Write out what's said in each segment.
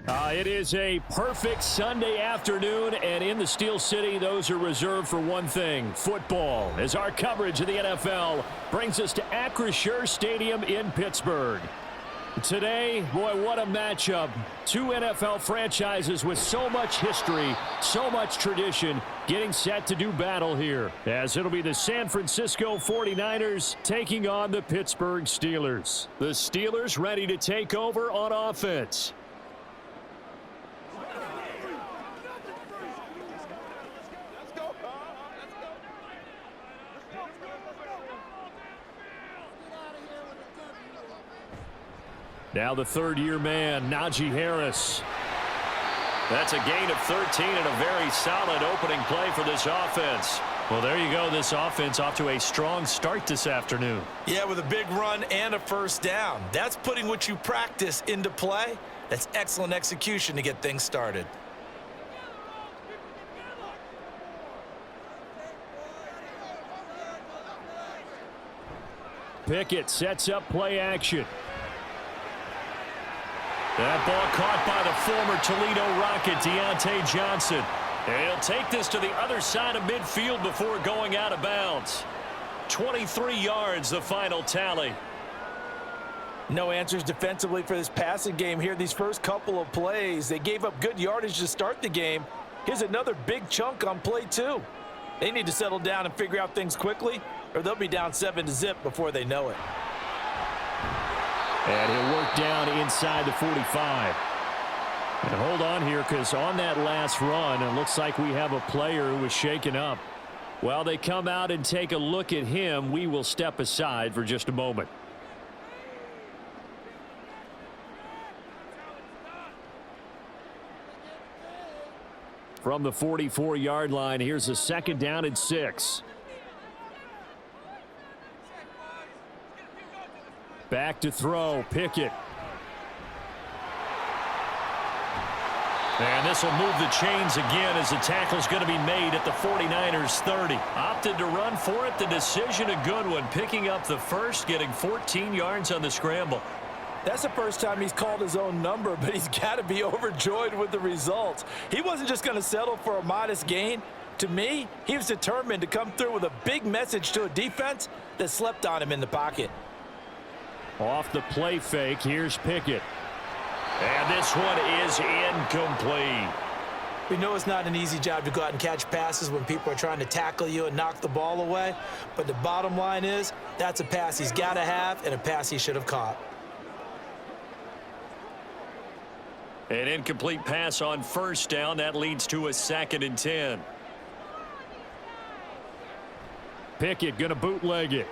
It is a perfect Sunday afternoon, and in the Steel City, those are reserved for one thing, football, as our coverage of the NFL brings us to Acrisure Stadium in Pittsburgh. Today, boy, what a matchup. Two NFL franchises with so much history, so much tradition, getting set to do battle here, as it'll be the San Francisco 49ers taking on the Pittsburgh Steelers. The Steelers ready to take over on offense. Now the third-year man, Najee Harris. That's a gain of 13 and a very solid opening play for this offense. Well, there you go. This offense off to a strong start this afternoon. Yeah, with a big run and a first down. That's putting what you practice into play. That's excellent execution to get things started. Pickett sets up play action. That ball caught by the former Toledo Rocket, Deontay Johnson. And he'll take this to the other side of midfield before going out of bounds. 23 yards, the final tally. No answers defensively for this passing game here. These first couple of plays, they gave up good yardage to start the game. Here's another big chunk on play 2. They need to settle down and figure out things quickly, or they'll be down 7-0 before they know it. And he'll work down inside the 45. And hold on here, because on that last run, it looks like we have a player who was shaken up. While they come out and take a look at him, we will step aside for just a moment. From the 44-yard line, here's a 2nd down and 6. Back to throw, Pickett. And this will move the chains again as the tackle's going to be made at the 49ers 30. Opted to run for it. The decision a good one. Picking up the first, getting 14 yards on the scramble. That's the first time he's called his own number, but he's got to be overjoyed with the results. He wasn't just going to settle for a modest gain. To me, he was determined to come through with a big message to a defense that slept on him in the pocket. Off the play fake, here's Pickett. And this one is incomplete. We know it's not an easy job to go out and catch passes when people are trying to tackle you and knock the ball away. But the bottom line is, that's a pass he's got to have and a pass he should have caught. An incomplete pass on first down. That leads to a 2nd and 10. Pickett going to bootleg it.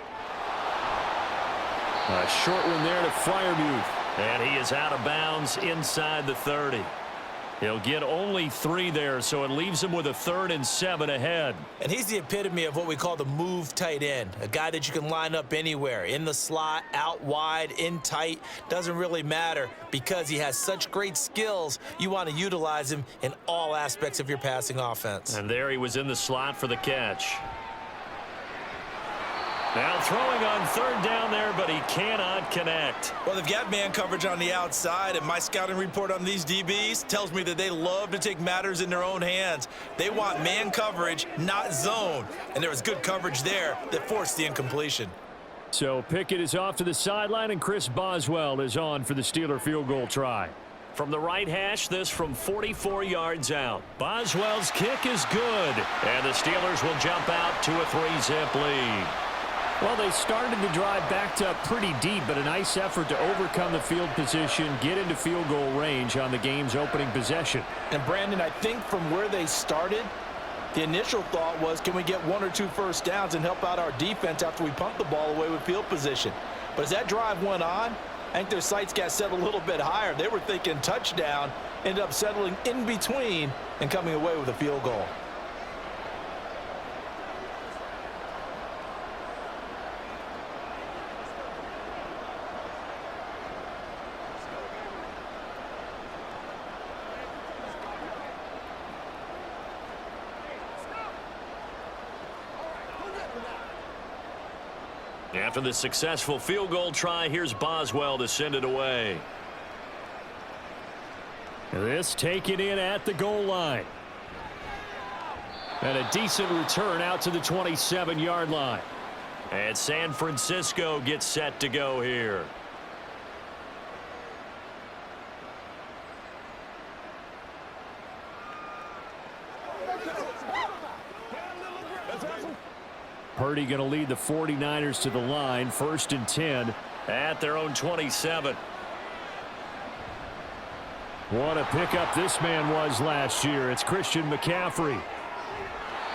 A short one there to Freiermuth. And he is out of bounds inside the 30. He'll get only 3 there, so it leaves him with a 3rd and 7 ahead. And he's the epitome of what we call the move tight end. A guy that you can line up anywhere. In the slot, out wide, in tight. Doesn't really matter because he has such great skills. You want to utilize him in all aspects of your passing offense. And there he was in the slot for the catch. Now throwing on 3rd down there, but he cannot connect. Well, they've got man coverage on the outside, and my scouting report on these DBs tells me that they love to take matters in their own hands. They want man coverage, not zone. And there was good coverage there that forced the incompletion. So Pickett is off to the sideline, and Chris Boswell is on for the Steeler field goal try. From the right hash, this from 44 yards out. Boswell's kick is good, and the Steelers will jump out to a 3-zip lead. Well, they started the drive backed up pretty deep, but a nice effort to overcome the field position, get into field goal range on the game's opening possession. And, Brandon, I think from where they started, the initial thought was, can we get 1 or 2 first downs and help out our defense after we pump the ball away with field position? But as that drive went on, I think their sights got set a little bit higher. They were thinking touchdown, ended up settling in between and coming away with a field goal. After the successful field goal try, here's Boswell to send it away. This taken in at the goal line. And a decent return out to the 27-yard line. And San Francisco gets set to go here. Purdy going to lead the 49ers to the line, 1st and 10. At their own 27. What a pickup this man was last year. It's Christian McCaffrey.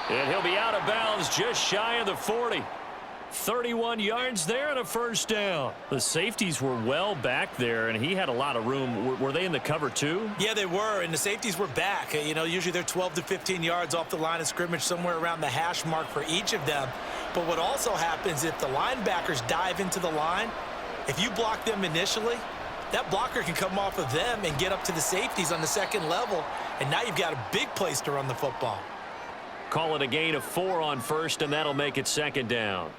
And he'll be out of bounds just shy of the 40. 31 yards there and a first down. The safeties were well back there, and he had a lot of room. Were they in the cover too? Yeah, they were, and the safeties were back. You know, usually they're 12 to 15 yards off the line of scrimmage, somewhere around the hash mark for each of them. But what also happens if the linebackers dive into the line, if you block them initially, that blocker can come off of them and get up to the safeties on the second level, and now you've got a big place to run the football. Call it a gain of 4 on first, and that'll make it 2nd down.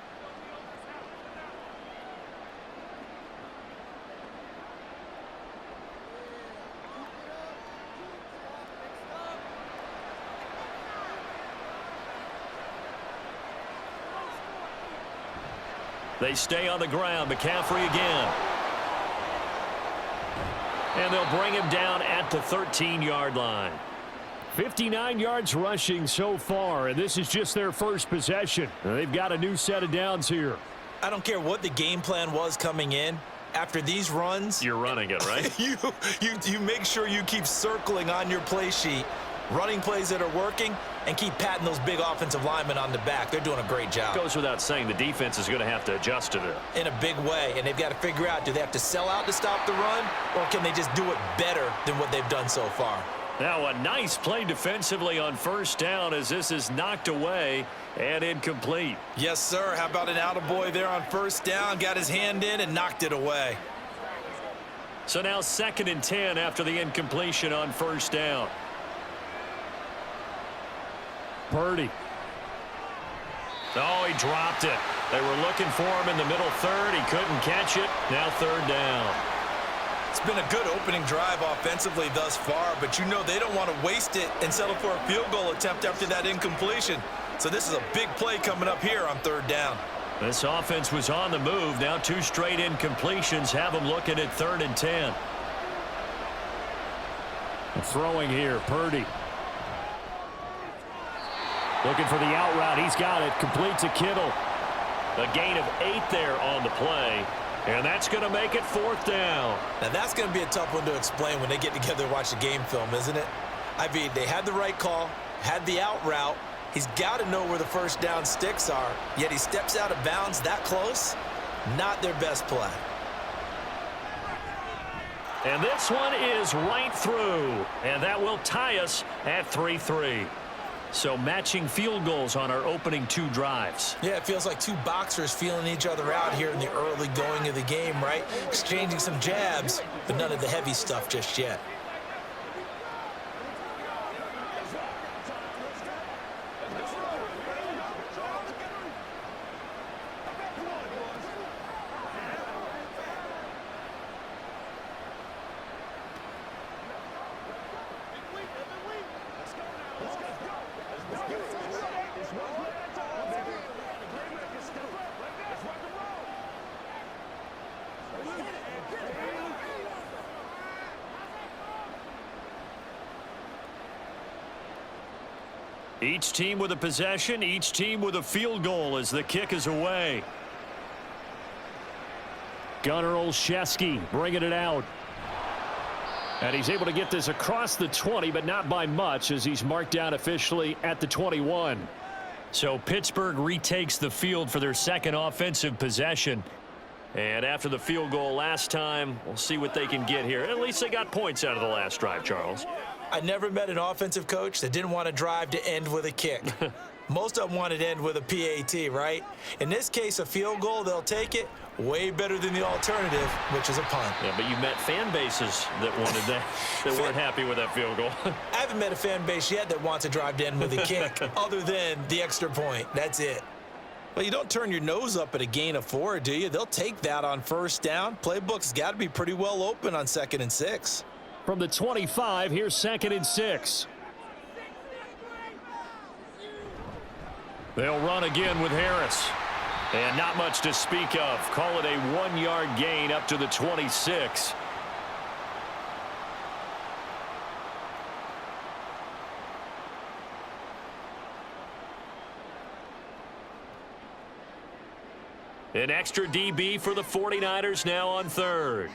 They stay on the ground. McCaffrey again. And they'll bring him down at the 13-yard line. 59 yards rushing so far, and this is just their first possession. They've got a new set of downs here. I don't care what the game plan was coming in. After these runs, you're running it, right? you make sure you keep circling on your play sheet, running plays that are working, and keep patting those big offensive linemen on the back. They're doing a great job. Goes without saying the defense is going to have to adjust to it. In a big way, and they've got to figure out, do they have to sell out to stop the run, or can they just do it better than what they've done so far? Now a nice play defensively on first down as this is knocked away and incomplete. Yes, sir. How about an attaboy there on first down? Got his hand in and knocked it away. So now 2nd and 10 after the incompletion on first down. Purdy. Oh, he dropped it. They were looking for him in the middle third. He couldn't catch it. Now 3rd down. It's been a good opening drive offensively thus far, but you know they don't want to waste it and settle for a field goal attempt after that incompletion. So this is a big play coming up here on 3rd down. This offense was on the move. Now 2 straight incompletions have them looking at 3rd and 10. Throwing here, Purdy. Looking for the out route. He's got it. Complete to Kittle. A gain of 8 there on the play. And that's going to make it 4th down. Now that's going to be a tough one to explain when they get together and watch the game film, isn't it? I mean, they had the right call, had the out route. He's got to know where the first down sticks are, yet he steps out of bounds that close. Not their best play. And this one is right through. And that will tie us at 3-3. So matching field goals on our opening 2 drives. Yeah, it feels like 2 boxers feeling each other out here in the early going of the game, right? Exchanging some jabs, but none of the heavy stuff just yet. Each team with a possession, each team with a field goal as the kick is away. Gunnar Olszewski bringing it out. And he's able to get this across the 20, but not by much as he's marked down officially at the 21. So Pittsburgh retakes the field for their 2nd offensive possession. And after the field goal last time, we'll see what they can get here. At least they got points out of the last drive, Charles. I never met an offensive coach that didn't want to drive to end with a kick. Most of them wanted to end with a PAT, right? In this case, a field goal, they'll take it. Way better than the alternative, which is a punt. Yeah, but you met fan bases that wanted that, that weren't happy with that field goal. I haven't met a fan base yet that wants to drive to end with a kick, other than the extra point. That's it. Well, you don't turn your nose up at a gain of 4, do you? They'll take that on first down. Playbook's got to be pretty well open on 2nd and 6. From the 25, here's 2nd and 6. They'll run again with Harris. And not much to speak of. Call it a 1-yard gain up to the 26. An extra DB for the 49ers now on 3rd.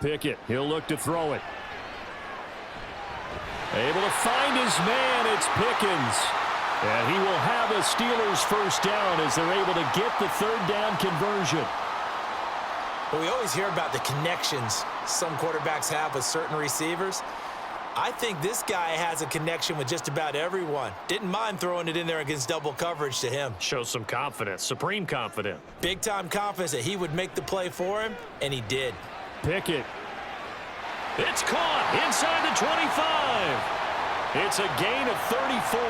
Pickett, he'll look to throw it. Able to find his man, it's Pickens. And he will have a Steelers first down as they're able to get the 3rd down conversion. Well, we always hear about the connections some quarterbacks have with certain receivers. I think this guy has a connection with just about everyone. Didn't mind throwing it in there against double coverage to him. Shows some confidence, supreme confidence. Big-time confidence that he would make the play for him, and he did. Pickett. It's caught inside the 25. It's a gain of 34.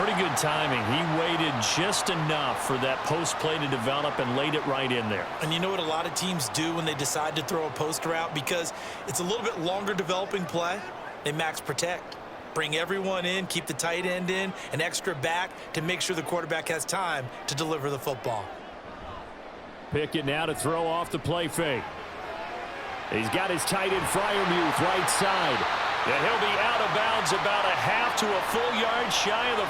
Pretty good timing. He waited just enough for that post play to develop and laid it right in there. And you know what a lot of teams do when they decide to throw a post route? Because it's a little bit longer developing play. They max protect. Bring everyone in, keep the tight end in, an extra back to make sure the quarterback has time to deliver the football. Pickett now to throw off the play fake. He's got his tight end Freiermuth right side. And he'll be out of bounds about a half to a full yard shy of the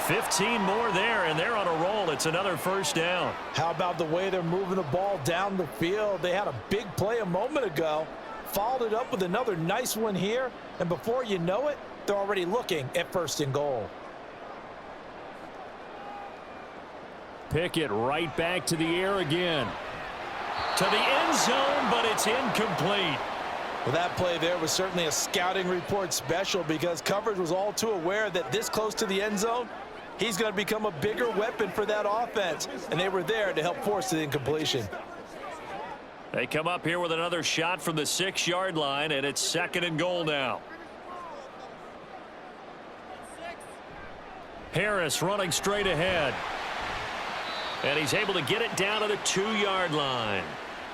5. 15 more there, and they're on a roll. It's another first down. How about the way they're moving the ball down the field? They had a big play a moment ago. Followed it up with another nice one here. And before you know it, they're already looking at 1st and goal. Pickett right back to the air again. To the end zone, but it's incomplete. Well, that play there was certainly a scouting report special because coverage was all too aware that this close to the end zone, he's going to become a bigger weapon for that offense. And they were there to help force the incompletion. They come up here with another shot from the 6-yard line, and it's 2nd and goal now. Harris running straight ahead. And he's able to get it down to the 2-yard line.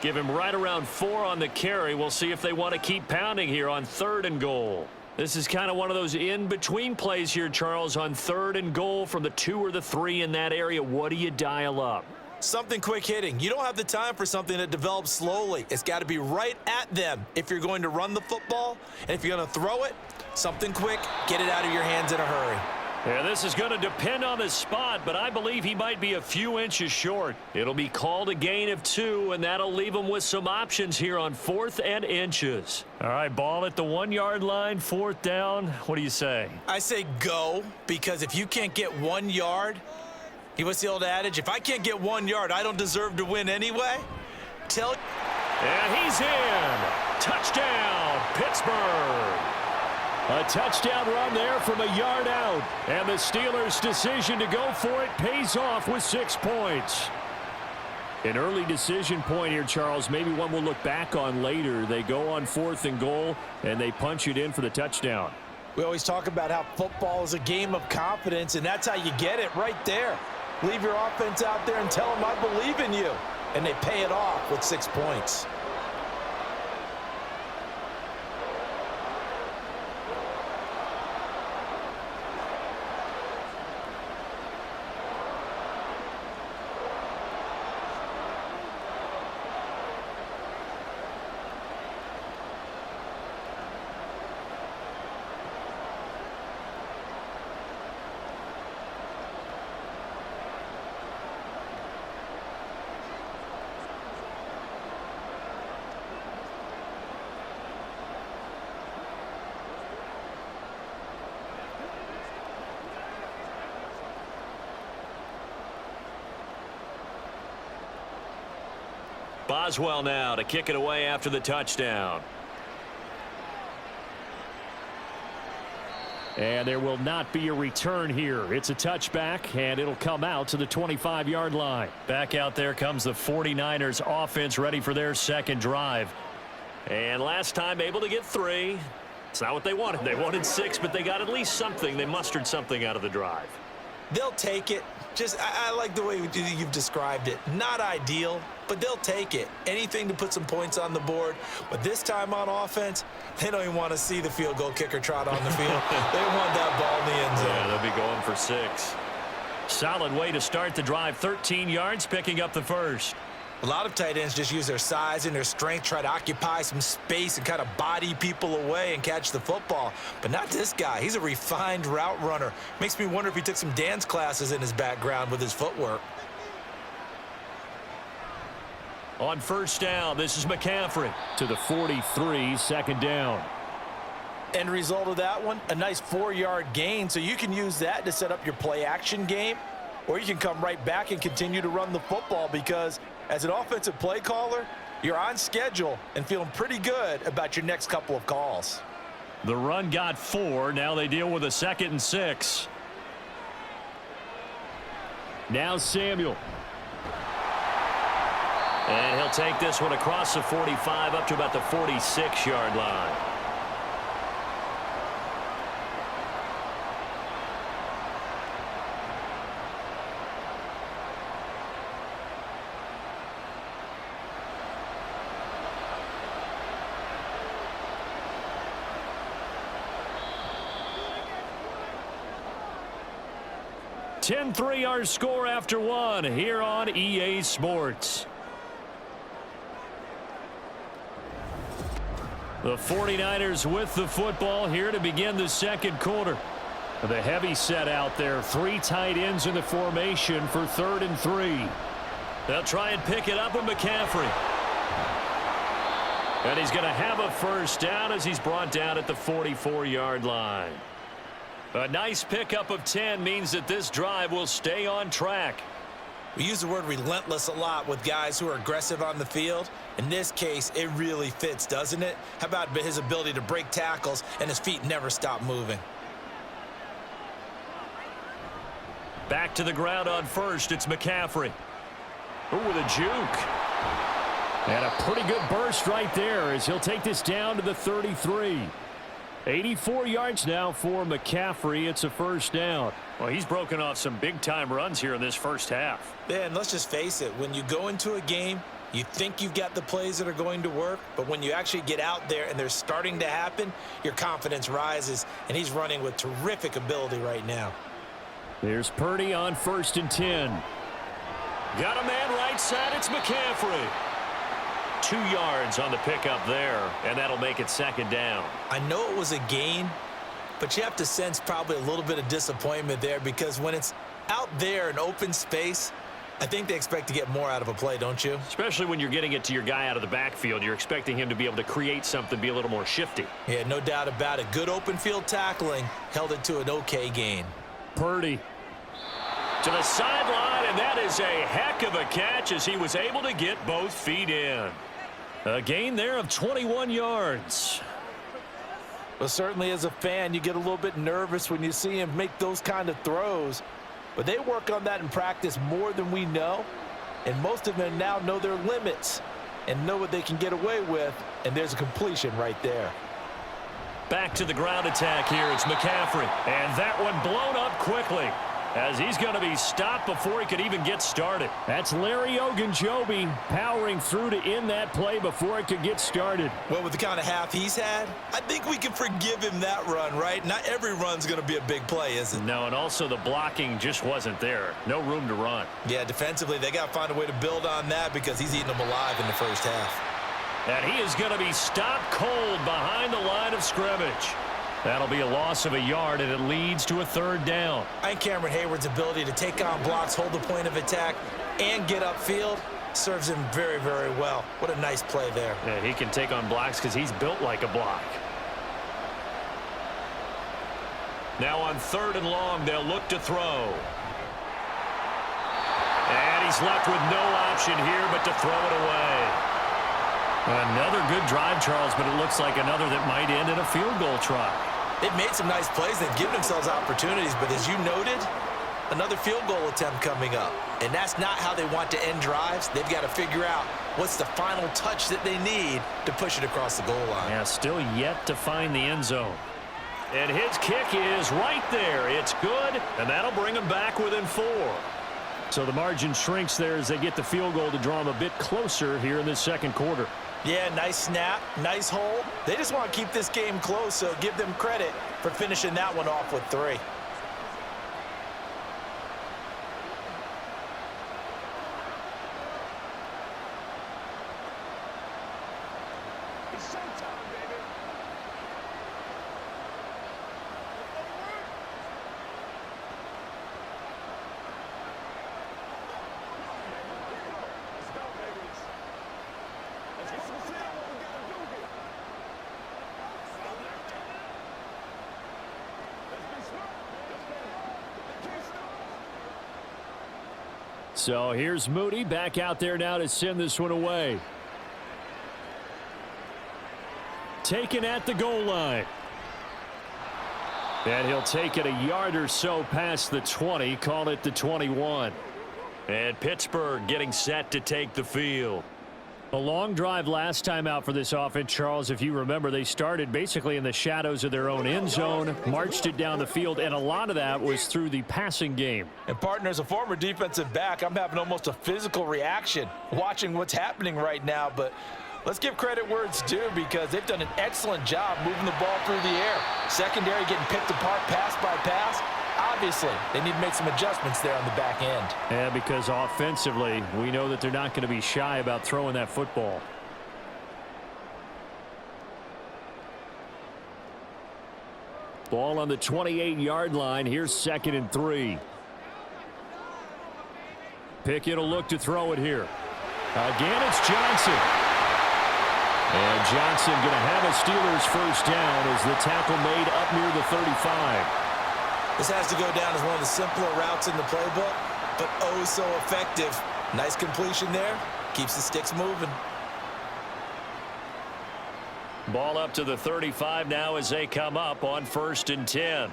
Give him right around 4 on the carry. We'll see if they want to keep pounding here on 3rd and goal. This is kind of one of those in-between plays here, Charles, on 3rd and goal from the 2 or the 3 in that area. What do you dial up? Something quick hitting. You don't have the time for something that develops slowly. It's got to be right at them if you're going to run the football. And if you're going to throw it, something quick, get it out of your hands in a hurry. Yeah, this is going to depend on the spot, but I believe he might be a few inches short. It'll be called a gain of 2, and that'll leave him with some options here on 4th and inches. All right, ball at the 1-yard line, 4th down. What do you say? I say go, because if you can't get 1 yard, what's the old adage? If I can't get 1 yard, I don't deserve to win anyway. And he's in. Touchdown, Pittsburgh. A touchdown run there from a yard out. And the Steelers' decision to go for it pays off with 6 points. An early decision point here, Charles. Maybe one we'll look back on later. They go on 4th and goal, and they punch it in for the touchdown. We always talk about how football is a game of confidence, and that's how you get it right there. Leave your offense out there and tell them I believe in you. And they pay it off with 6 points. Boswell now to kick it away after the touchdown. And there will not be a return here. It's a touchback, and it'll come out to the 25-yard line. Back out there comes the 49ers offense ready for their 2nd drive. And last time able to get 3. It's not what they wanted. They wanted 6, but they got at least something. They mustered something out of the drive. They'll take it. I like the way you've described it. Not ideal, but they'll take it. Anything to put some points on the board. But this time on offense, they don't even want to see the field goal kicker trot on the field. They want that ball in the end zone. Yeah, they'll be going for 6. Solid way to start the drive. 13 yards, picking up the first. A lot of tight ends just use their size and their strength, try to occupy some space and kind of body people away and catch the football. But not this guy. He's a refined route runner. Makes me wonder if he took some dance classes in his background with his footwork. On first down, this is McCaffrey. To the 43, second down. End result of that one, a nice 4-yard gain. So you can use that to set up your play-action game, or you can come right back and continue to run the football because as an offensive play caller, you're on schedule and feeling pretty good about your next couple of calls. The run got 4. Now they deal with a 2nd and 6. Now Samuel. And he'll take this one across the 45 up to about the 46-yard line. .3 our score after 1 here on EA Sports. The 49ers with the football here to begin the second quarter. The heavy set out there. 3 tight ends in the formation for 3rd and 3. They'll try and pick it up with McCaffrey. And he's going to have a first down as he's brought down at the 44-yard line. A nice pickup of 10 means that this drive will stay on track. We use the word relentless a lot with guys who are aggressive on the field. In this case, it really fits, doesn't it? How about his ability to break tackles and his feet never stop moving? Back to the ground on first. It's McCaffrey. Ooh, with a juke. And a pretty good burst right there as he'll take this down to the 33. 84 yards now for McCaffrey. It's a first down. Well, he's broken off some big-time runs here in this first half. Yeah, and let's just face it. When you go into a game, you think you've got the plays that are going to work, but when you actually get out there and they're starting to happen, your confidence rises, and he's running with terrific ability right now. There's Purdy on 1st and 10. Got a man right side. It's McCaffrey. 2 yards on the pickup there, and that'll make it 2nd down. I know it was a gain, but you have to sense probably a little bit of disappointment there because when it's out there in open space, I think they expect to get more out of a play, don't you? Especially when you're getting it to your guy out of the backfield. You're expecting him to be able to create something, be a little more shifty. Yeah, no doubt about it. Good open field tackling held it to an okay gain. Purdy. To the sideline, and that is a heck of a catch as he was able to get both feet in. A gain there of 21 yards. Well, certainly as a fan, you get a little bit nervous when you see him make those kind of throws. But they work on that in practice more than we know. And most of them now know their limits and know what they can get away with. And there's a completion right there. Back to the ground attack here. It's McCaffrey. And that one blown up quickly as he's going to be stopped before he could even get started. That's Larry Ogunjobi powering through to end that play before it could get started. Well, with the kind of half he's had, I think we can forgive him that run, right? Not every run's going to be a big play, is it? No, and also the blocking just wasn't there. No room to run. Yeah, defensively, they got to find a way to build on that because he's eating them alive in the first half. And he is going to be stopped cold behind the line of scrimmage. That'll be a loss of a yard, and it leads to a 3rd down. I think Cameron Hayward's ability to take on blocks, hold the point of attack, and get upfield serves him very, very well. What a nice play there. Yeah, he can take on blocks because he's built like a block. Now on 3rd and long, they'll look to throw. And he's left with no option here but to throw it away. Another good drive, Charles, but it looks like another that might end in a field goal try. They've made some nice plays. They've given themselves opportunities, but as you noted, another field goal attempt coming up. And that's not how they want to end drives. They've got to figure out what's the final touch that they need to push it across the goal line. Yeah, still yet to find the end zone. And his kick is right there. It's good, and that'll bring him back within 4. So the margin shrinks there as they get the field goal to draw them a bit closer here in this second quarter. Yeah, nice snap, nice hold. They just want to keep this game close, so give them credit for finishing that one off with 3. So here's Moody back out there now to send this one away. Taken at the goal line. And he'll take it a yard or so past the 20, call it the 21. And Pittsburgh getting set to take the field. A long drive last time out for this offense, Charles. If you remember, they started basically in the shadows of their own end zone, marched it down the field, and a lot of that was through the passing game. And partner, as a former defensive back, I'm having almost a physical reaction watching what's happening right now. But let's give credit where it's due, because they've done an excellent job moving the ball through the air. Secondary getting picked apart pass by pass. Obviously, they need to make some adjustments there on the back end. Yeah, because offensively, we know that they're not going to be shy about throwing that football. Ball on the 28-yard line. Here's 2nd and 3. Pickett will look to throw it here. Again, it's Johnson. And Johnson going to have a Steelers first down as the tackle made up near the 35. This has to go down as one of the simpler routes in the playbook, but oh so effective. Nice completion there. Keeps the sticks moving. Ball up to the 35 now as they come up on 1st and 10.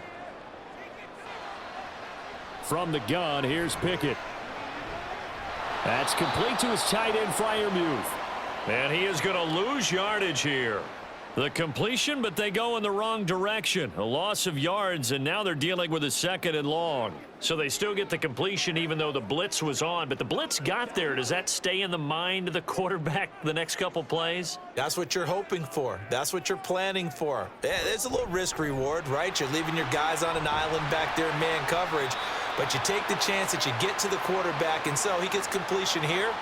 From the gun, here's Pickett. That's complete to his tight end, Freiermuth. And he is going to lose yardage here. The completion, but they go in the wrong direction. A loss of yards, and now they're dealing with a 2nd and long. So they still get the completion even though the blitz was on. But the blitz got there. Does that stay in the mind of the quarterback the next couple plays? That's what you're hoping for. That's what you're planning for. It's a little risk reward, right? You're leaving your guys on an island back there in man coverage. But you take the chance that you get to the quarterback, and so he gets completion here.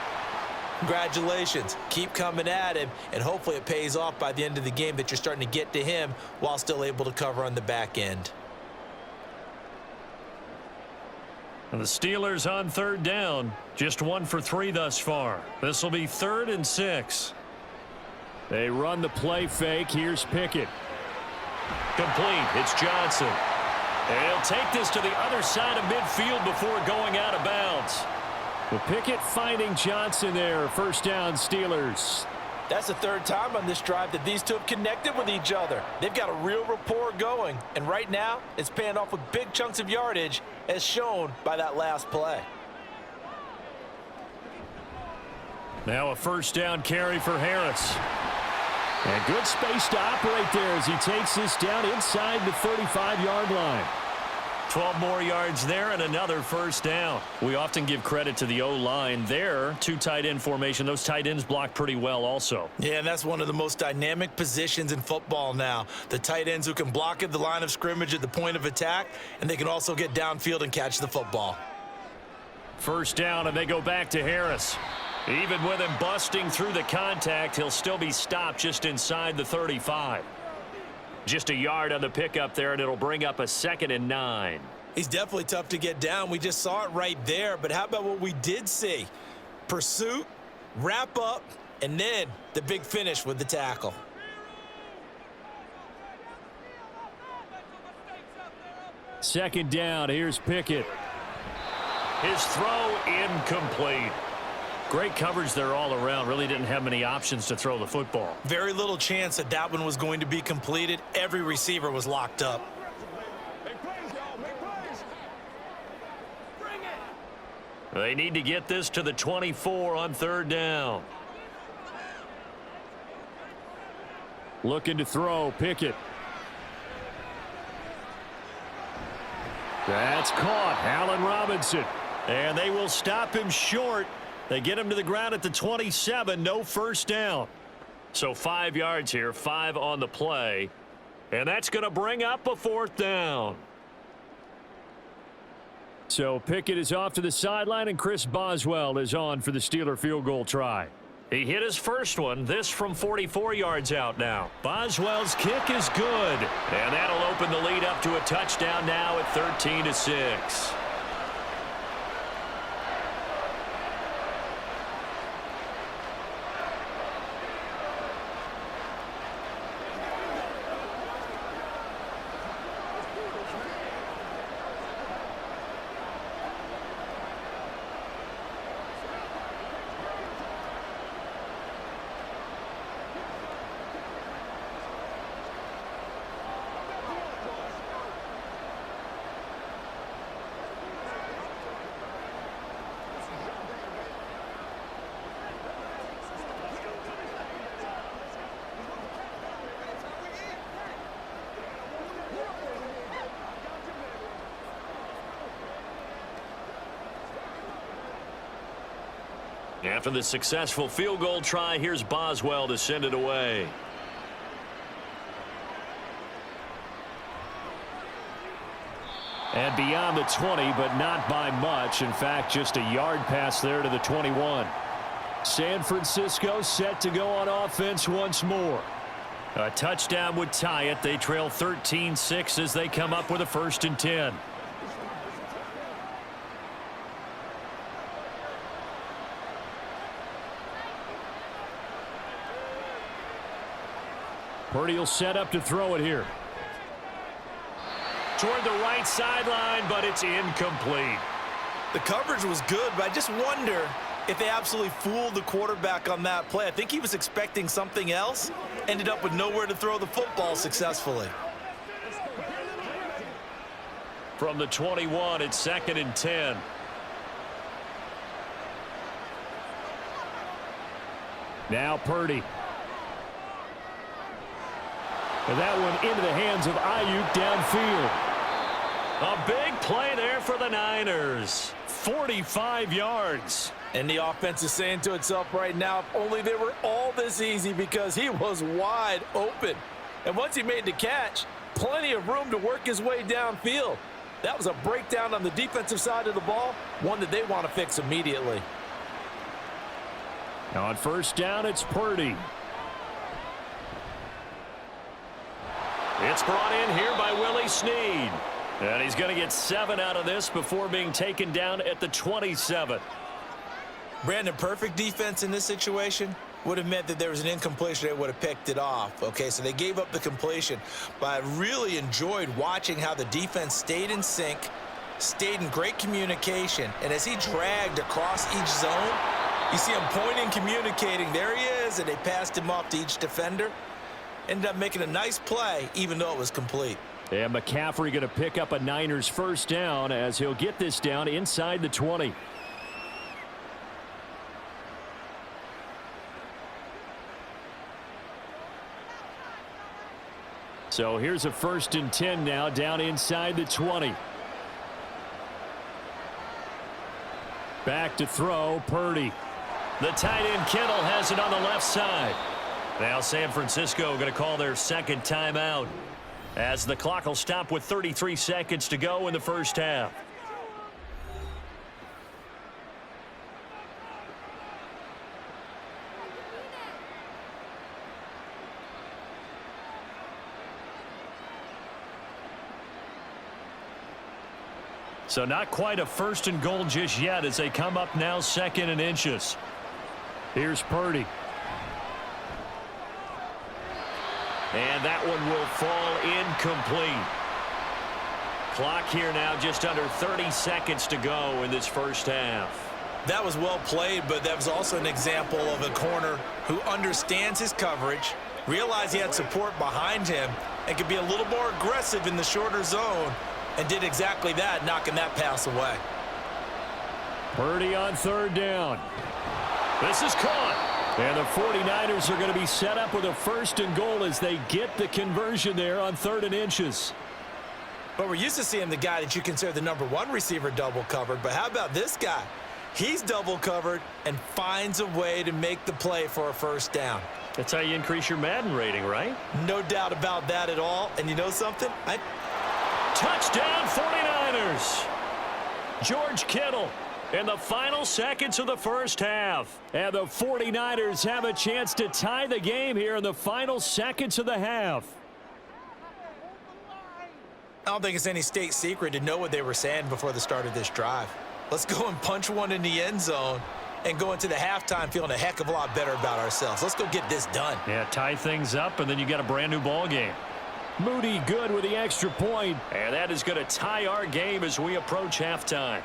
Congratulations. Keep coming at him, and hopefully it pays off by the end of the game that you're starting to get to him while still able to cover on the back end. And the Steelers on 3rd down. Just 1 for 3 thus far. This will be 3rd and 6. They run the play fake. Here's Pickett. Complete. It's Johnson. And he'll take this to the other side of midfield before going out of bounds. Well, Pickett finding Johnson there. First down, Steelers. That's the 3rd time on this drive that these two have connected with each other. They've got a real rapport going, and right now it's paying off with big chunks of yardage, as shown by that last play. Now a first down carry for Harris. And good space to operate there as he takes this down inside the 35-yard line. 12 more yards there and another first down. We often give credit to the O-line there. 2 tight end formation. Those tight ends block pretty well also. Yeah, and that's one of the most dynamic positions in football now. The tight ends who can block at the line of scrimmage at the point of attack, and they can also get downfield and catch the football. First down, and they go back to Harris. Even with him busting through the contact, he'll still be stopped just inside the 35. Just a yard on the pickup there, and it'll bring up a 2nd and 9. He's definitely tough to get down. We just saw it right there, but how about what we did see? Pursuit, wrap up, and then the big finish with the tackle. Second down, here's Pickett. His throw incomplete. Great coverage there all around. Really didn't have many options to throw the football. Very little chance that that one was going to be completed. Every receiver was locked up. They need to get this to the 24 on 3rd down. Looking to throw, Pickett. That's caught. Allen Robinson. And they will stop him short. They get him to the ground at the 27. No first down. So 5 yards here, 5 on the play. And that's going to bring up a fourth down. So Pickett is off to the sideline, and Chris Boswell is on for the Steeler field goal try. He hit his first one, this from 44 yards out now. Boswell's kick is good. And that'll open the lead up to a touchdown now at 13-6. After the successful field goal try, here's Boswell to send it away. And beyond the 20, but not by much. In fact, just a yard pass there to the 21. San Francisco set to go on offense once more. A touchdown would tie it. They trail 13-6 as they come up with a 1st and 10. Purdy will set up to throw it here. Toward the right sideline, but it's incomplete. The coverage was good, but I just wonder if they absolutely fooled the quarterback on that play. I think he was expecting something else. Ended up with nowhere to throw the football successfully. From the 21, it's 2nd and 10. Now Purdy. And that one into the hands of Ayuk downfield. A big play there for the Niners. 45 yards. And the offense is saying to itself right now, if only they were all this easy, because he was wide open. And once he made the catch, plenty of room to work his way downfield. That was a breakdown on the defensive side of the ball, one that they want to fix immediately. Now on 1st down, it's Purdy. It's brought in here by Willie Snead. And he's going to get 7 out of this before being taken down at the 27. Brandon, perfect defense in this situation would have meant that there was an incompletion that would have picked it off. Okay, so they gave up the completion. But I really enjoyed watching how the defense stayed in sync, stayed in great communication. And as he dragged across each zone, you see him pointing, communicating. There he is, and they passed him off to each defender. Ended up making a nice play, even though it was complete. And McCaffrey going to pick up a Niners 1st down as he'll get this down inside the 20. So here's a 1st and 10 now down inside the 20. Back to throw, Purdy. The tight end Kittle has it on the left side. Now San Francisco going to call their 2nd timeout as the clock will stop with 33 seconds to go in the 1st half. So not quite a 1st and goal just yet as they come up now 2nd and inches. Here's Purdy. And that one will fall incomplete. Clock here now just under 30 seconds to go in this 1st half. That was well played, but that was also an example of a corner who understands his coverage, realized he had support behind him, and could be a little more aggressive in the shorter zone, and did exactly that, knocking that pass away. Purdy on 3rd down. This is caught. And the 49ers are going to be set up with a 1st and goal as they get the conversion there on 3rd and inches. But we're used to seeing the guy that you consider the #1 receiver double covered. But how about this guy? He's double covered and finds a way to make the play for a first down. That's how you increase your Madden rating, right? No doubt about that at all. And you know something? Touchdown 49ers. George Kittle in the final seconds of the first half. And the 49ers have a chance to tie the game here in the final seconds of the half. I don't think it's any state secret to know what they were saying before the start of this drive. Let's go and punch one in the end zone and go into the halftime feeling a heck of a lot better about ourselves. Let's go get this done. Yeah, tie things up, and then you got a brand new ball game. Moody good with the extra point. And that is going to tie our game as we approach halftime.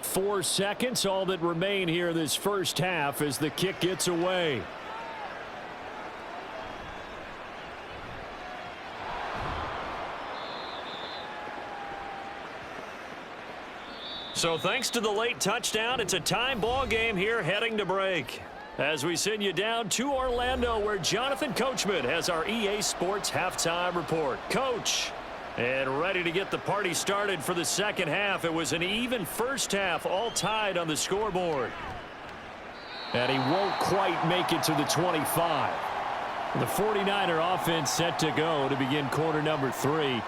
Four seconds, all that remain here this first half as the kick gets away. So thanks to the late touchdown, it's a time ball game here heading to break. As we send you down to Orlando, where Jonathan Coachman has our EA Sports halftime report. Coach. And ready to get the party started for the second half. It was an even first half, all tied on the scoreboard. And he won't quite make it to the 25. The 49er offense set to go to begin quarter number 3.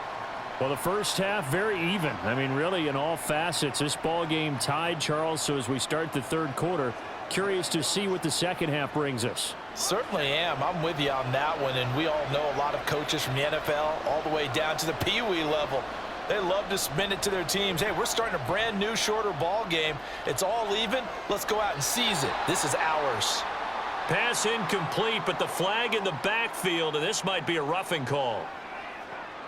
Well, the first half, very even. I mean, really, in all facets, this ball game tied, Charles. So as we start the third quarter, curious to see what the second half brings us. Certainly am. I'm with you on that one, and we all know a lot of coaches from the NFL all the way down to the Pee Wee level. They love to spin it to their teams. Hey, we're starting a brand new, shorter ball game. It's all even. Let's go out and seize it. This is ours. Pass incomplete, but the flag in the backfield, and this might be a roughing call.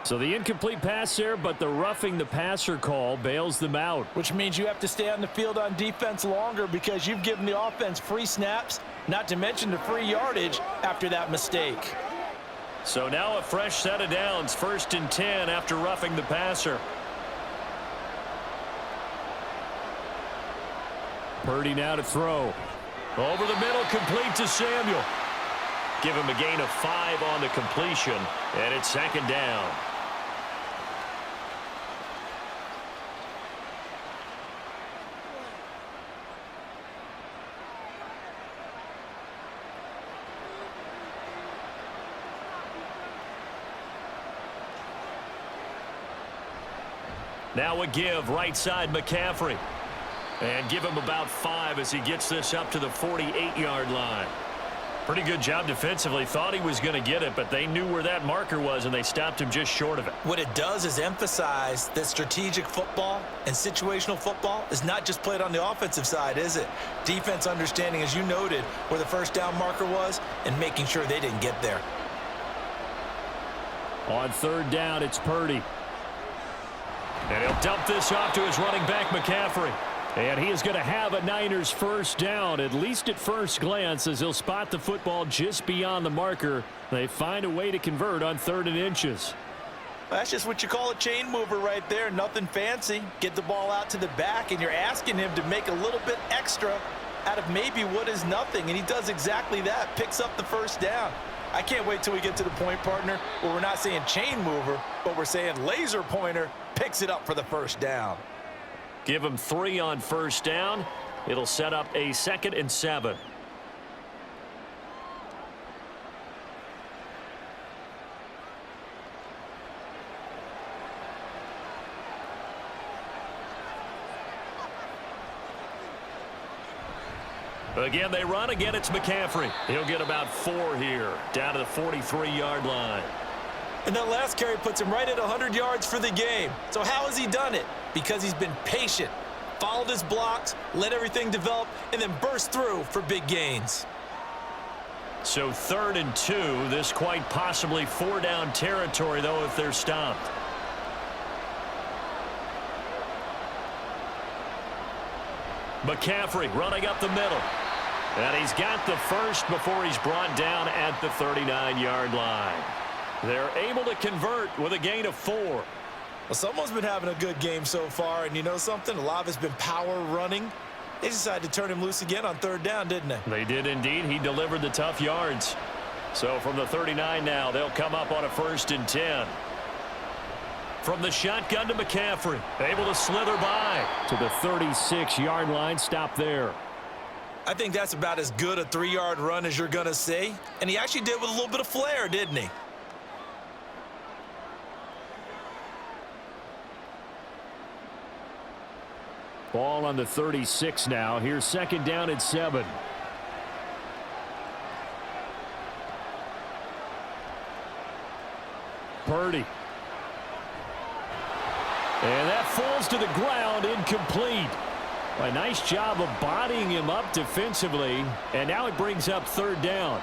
So the incomplete pass there, but the roughing the passer call bails them out. Which means you have to stay on the field on defense longer because you've given the offense free snaps, not to mention the free yardage after that mistake. So now a fresh set of downs, 1st and 10 after roughing the passer. Purdy now to throw. Over the middle, complete to Samuel. Give him a gain of 5 on the completion, and it's 2nd down. Now a give, right side McCaffrey. And give him about 5 as he gets this up to the 48-yard line. Pretty good job defensively. Thought he was going to get it, but they knew where that marker was, and they stopped him just short of it. What it does is emphasize that strategic football and situational football is not just played on the offensive side, is it? Defense understanding, as you noted, where the first down marker was and making sure they didn't get there. On 3rd down, it's Purdy. And he'll dump this off to his running back, McCaffrey. And he is going to have a Niners first down, at least at first glance, as he'll spot the football just beyond the marker. They find a way to convert on 3rd and inches. That's just what you call a chain mover right there. Nothing fancy. Get the ball out to the back, and you're asking him to make a little bit extra out of maybe what is nothing. And he does exactly that, picks up the first down. I can't wait till we get to the point, partner, where we're not saying chain mover, but we're saying laser pointer picks it up for the first down. Give him 3 on 1st down. It'll set up a 2nd and 7. Again, they run. Again, it's McCaffrey. He'll get about 4 here, down to the 43-yard line. And that last carry puts him right at 100 yards for the game. So how has he done it? Because he's been patient, followed his blocks, let everything develop, and then burst through for big gains. So 3rd and 2. This quite possibly 4-down territory, though, if they're stopped. McCaffrey running up the middle. And he's got the first before he's brought down at the 39-yard line. They're able to convert with a gain of 4. Well, someone's been having a good game so far, and you know something? A lot of it's been power running. They decided to turn him loose again on 3rd down, didn't they? They did indeed. He delivered the tough yards. So from the 39 now, they'll come up on a 1st and 10. From the shotgun to McCaffrey, able to slither by to the 36-yard line. Stop there. I think that's about as good a 3-yard run as you're going to see. And he actually did with a little bit of flair, didn't he? Ball on the 36 now. Here's 2nd down and 7. Purdy. And that falls to the ground, incomplete. A nice job of bodying him up defensively, and now it brings up 3rd down.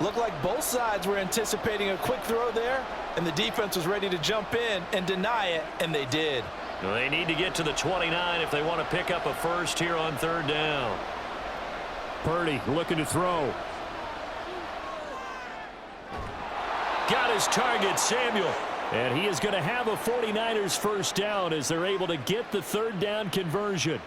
Looked like both sides were anticipating a quick throw there, and the defense was ready to jump in and deny it, and they did. They need to get to the 29 if they want to pick up a first here on 3rd down. Purdy looking to throw. Got his target, Samuel. And he is going to have a 49ers first down as they're able to get the 3rd down conversion.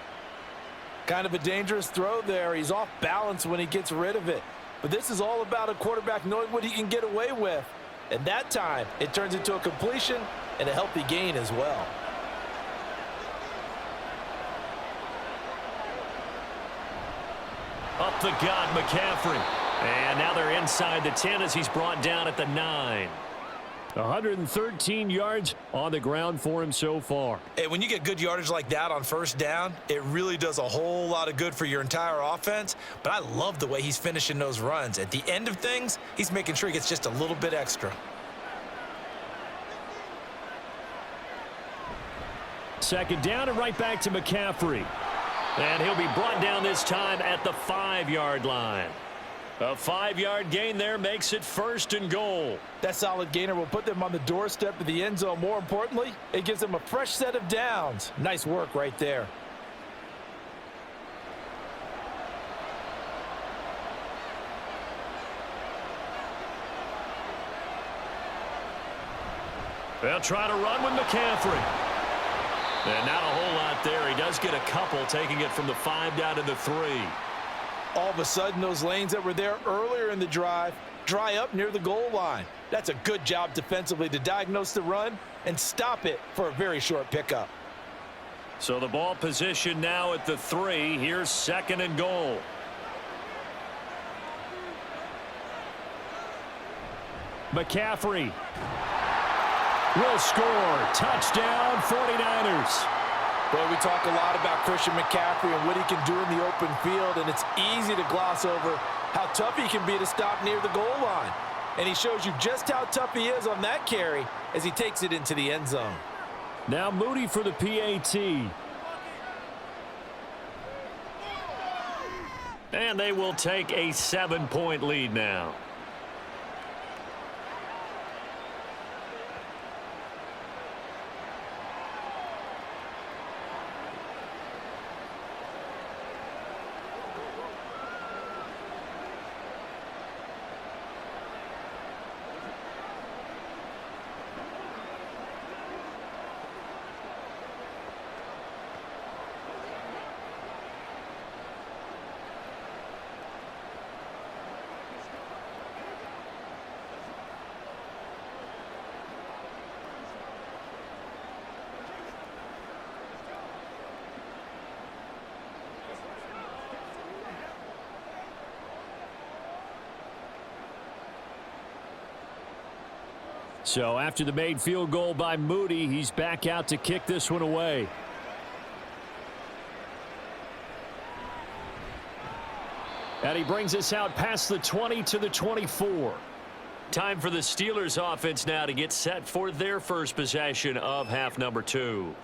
Kind of a dangerous throw there. He's off balance when he gets rid of it. But this is all about a quarterback knowing what he can get away with. And that time, it turns into a completion and a healthy gain as well. Up the gut, McCaffrey. And now they're inside the 10 as he's brought down at the 9. 113 yards on the ground for him so far. Hey, when you get good yardage like that on 1st down, it really does a whole lot of good for your entire offense. But I love the way he's finishing those runs. At the end of things, he's making sure he gets just a little bit extra. 2nd down and right back to McCaffrey. And he'll be brought down this time at the 5-yard line. A 5-yard gain there makes it 1st and goal. That solid gainer will put them on the doorstep of the end zone. More importantly, it gives them a fresh set of downs. Nice work right there. They'll try to run with McCaffrey. And not a whole lot there. He does get a couple, taking it from the 5 down to the 3. All of a sudden, those lanes that were there earlier in the drive dry up near the goal line. That's a good job defensively to diagnose the run and stop it for a very short pickup. So the ball position now at the 3. Here's 2nd and goal. McCaffrey will score. Touchdown, 49ers. Boy, we talk a lot about Christian McCaffrey and what he can do in the open field, and it's easy to gloss over how tough he can be to stop near the goal line. And he shows you just how tough he is on that carry as he takes it into the end zone. Now Moody for the PAT. And they will take a 7-point lead now. So after the made field goal by Moody, he's back out to kick this one away. And he brings us out past the 20 to the 24. Time for the Steelers offense now to get set for their first possession of half number 2.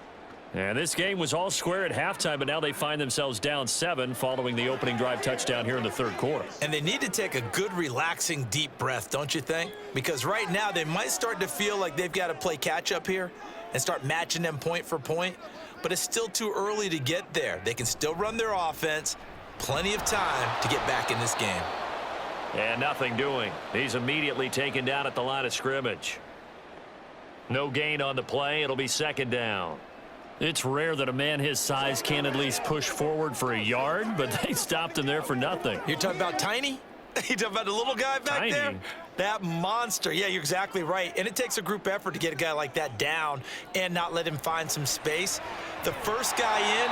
And this game was all square at halftime, but now they find themselves down 7 following the opening drive touchdown here in the third quarter. And they need to take a good, relaxing, deep breath, don't you think? Because right now they might start to feel like they've got to play catch-up here and start matching them point for point. But it's still too early to get there. They can still run their offense. Plenty of time to get back in this game. And nothing doing. He's immediately taken down at the line of scrimmage. No gain on the play. It'll be second down. It's rare that a man his size can't at least push forward for a yard, but they stopped him there for nothing. You're talking about Tiny? You talking about the little guy back there? That monster. Yeah, you're exactly right. And it takes a group effort to get a guy like that down and not let him find some space. The first guy in,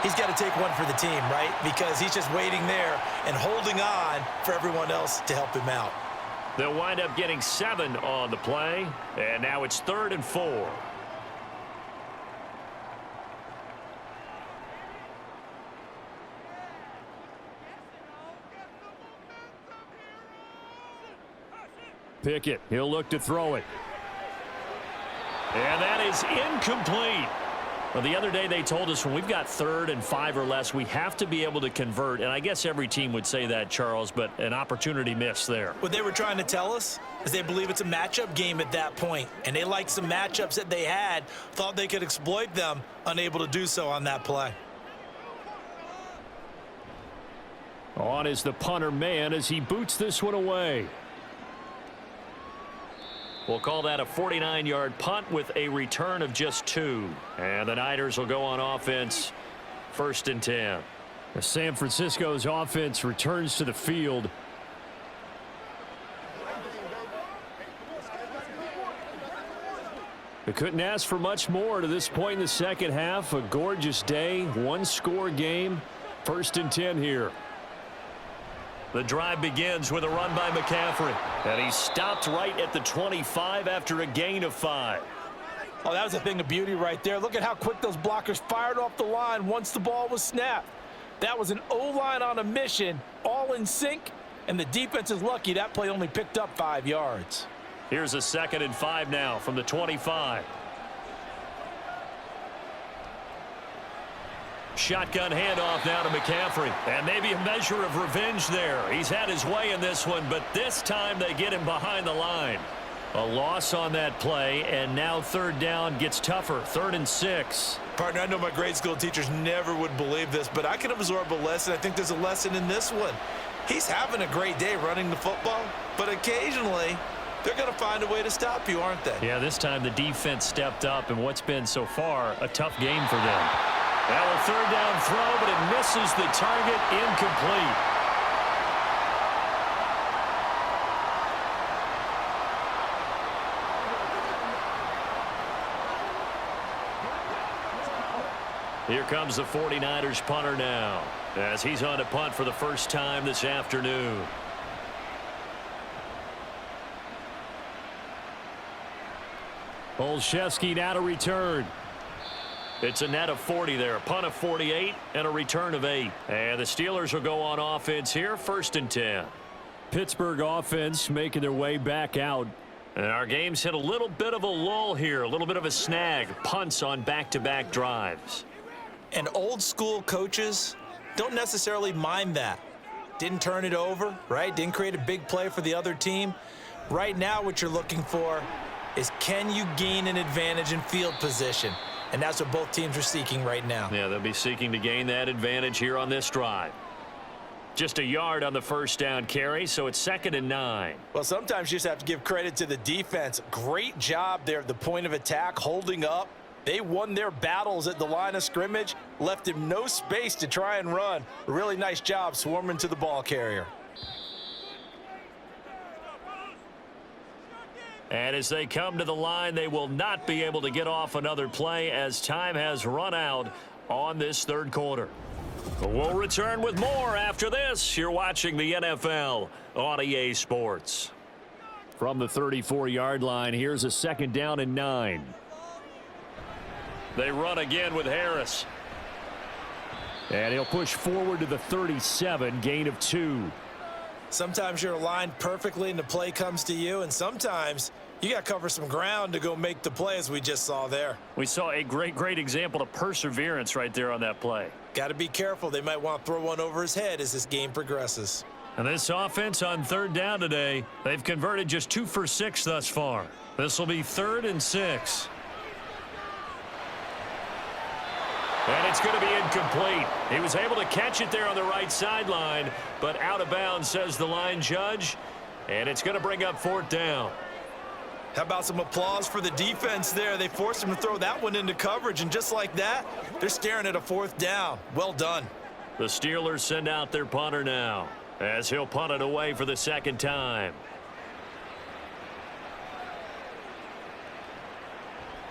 he's got to take one for the team, right? Because he's just waiting there and holding on for everyone else to help him out. They'll wind up getting 7 on the play, and now it's 3rd and 4. Pickett, he'll look to throw it. And that is incomplete. Well, the other day they told us when we've got 3rd and 5 or less, we have to be able to convert. And I guess every team would say that, Charles, but an opportunity missed there. What they were trying to tell us is they believe it's a matchup game at that point. And they liked some matchups that they had, thought they could exploit them, unable to do so on that play. On is the punter man as he boots this one away. We'll call that a 49-yard punt with a return of just 2. And the Niners will go on offense, 1st and 10. San Francisco's offense returns to the field. They couldn't ask for much more to this point in the second half. A gorgeous day, one-score game, 1st and 10 here. The drive begins with a run by McCaffrey. And he's stopped right at the 25 after a gain of 5. Oh, that was a thing of beauty right there. Look at how quick those blockers fired off the line once the ball was snapped. That was an O-line on a mission, all in sync, and the defense is lucky that play only picked up 5 yards. Here's a 2nd and 5 now from the 25. Shotgun handoff now to McCaffrey. And maybe a measure of revenge there. He's had his way in this one, but this time they get him behind the line. A loss on that play, and now 3rd down gets tougher. 3rd and 6. Partner, I know my grade school teachers never would believe this, but I can absorb a lesson. I think there's a lesson in this one. He's having a great day running the football, but occasionally they're going to find a way to stop you, aren't they? Yeah, this time the defense stepped up, and what's been so far a tough game for them. Now a 3rd down throw, but it misses the target, incomplete. Here comes the 49ers punter now, as he's on to punt for the first time this afternoon. Olszewski now to return. It's a net of 40 there, a punt of 48 and a return of 8. And the Steelers will go on offense here, 1st and 10. Pittsburgh offense making their way back out. And our game's hit a little bit of a lull here, a little bit of a snag. Punts on back-to-back drives. And old school coaches don't necessarily mind that. Didn't turn it over, right? Didn't create a big play for the other team. Right now what you're looking for is, can you gain an advantage in field position? And that's what both teams are seeking right now. Yeah, they'll be seeking to gain that advantage here on this drive. Just a yard on the first down carry, so it's 2nd and 9. Well, sometimes you just have to give credit to the defense. Great job there at the point of attack, holding up. They won their battles at the line of scrimmage, left him no space to try and run. A really nice job swarming to the ball carrier. And as they come to the line, they will not be able to get off another play as time has run out on this 3rd quarter. We'll return with more after this. You're watching the NFL on EA Sports. From the 34-yard line, here's a 2nd down and 9. They run again with Harris. And he'll push forward to the 37, gain of 2. Sometimes you're aligned perfectly and the play comes to you, and sometimes You got to cover some ground to go make the play, as we just saw there. We saw a great example of perseverance right there on that play. Got to be careful. They might want to throw one over his head as this game progresses. And this offense on third down today, they've converted just 2 for 6 thus far. This will be 3rd and 6. And it's going to be incomplete. He was able to catch it there on the right sideline, but out of bounds, says the line judge. And it's going to bring up 4th down. How about some applause for the defense there? They forced him to throw that one into coverage, and just like that, they're staring at a 4th down. Well done. The Steelers send out their punter now, as he'll punt it away for the 2nd time.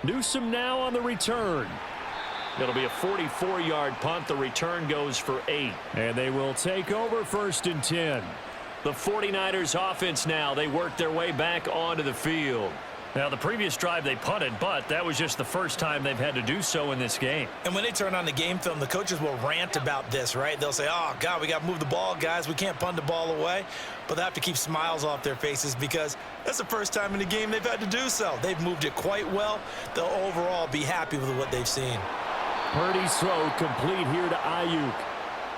Newsome now on the return. It'll be a 44-yard punt. The return goes for 8. And they will take over 1st and 10. The 49ers offense now, they work their way back onto the field. Now, the previous drive they punted, but that was just the first time they've had to do so in this game. And when they turn on the game film, the coaches will rant about this, right? They'll say, oh, God, we got to move the ball, guys. We can't punt the ball away. But they have to keep smiles off their faces because that's the first time in the game they've had to do so. They've moved it quite well. They'll overall be happy with what they've seen. Purdy's throw complete here to Ayuk.